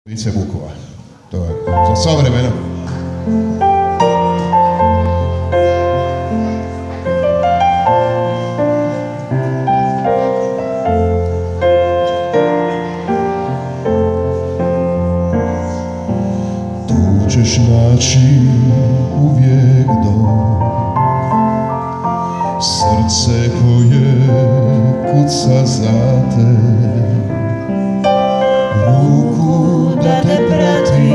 Vice Vukova. To je za sva vremena. Tu ćeš naći uvijek dom, srce koje kuca za te, ruku da te prati,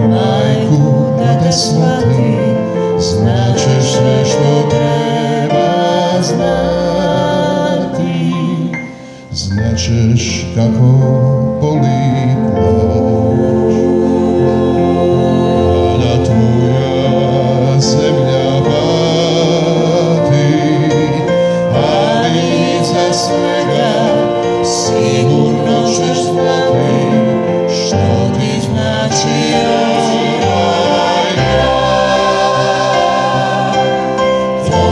majku da te shvati, značeš sve što treba znati, značeš kako boli plać, da tvoja zemlja pati, ali za svega sigurno ćeš znati što ti znači ovaj grad. To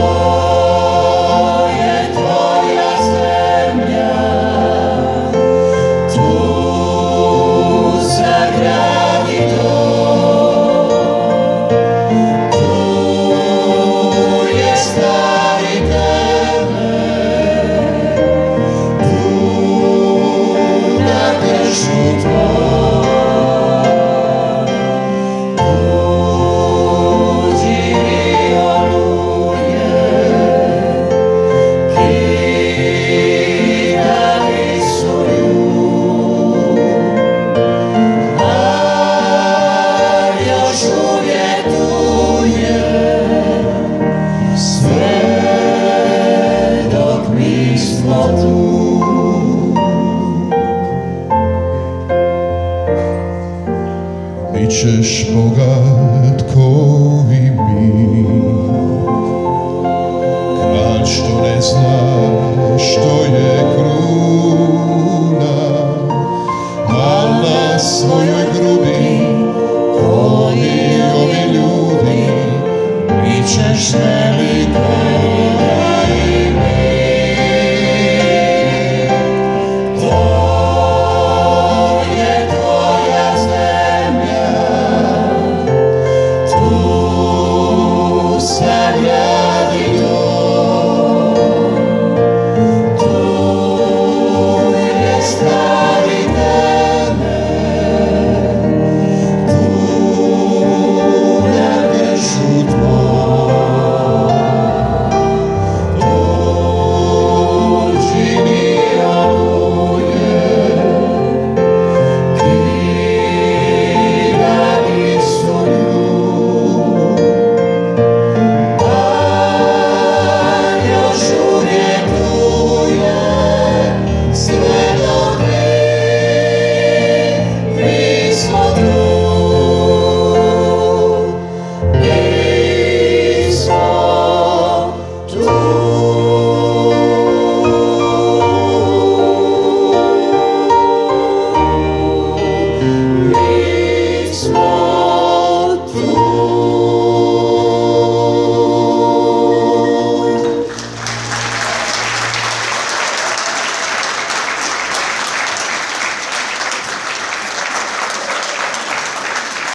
je tvoja zemlja, tu sagradi dom, tu je stari temelj, tu na kršu tvoj, tu živi oluje, kidali su ju, ali još uvijek tu je, sve dok mi smo tu. Bićeš bogat ko i mi, kralj što ne zna što je kruna, a na svojoj grudi ko i ovi ljudi bićeš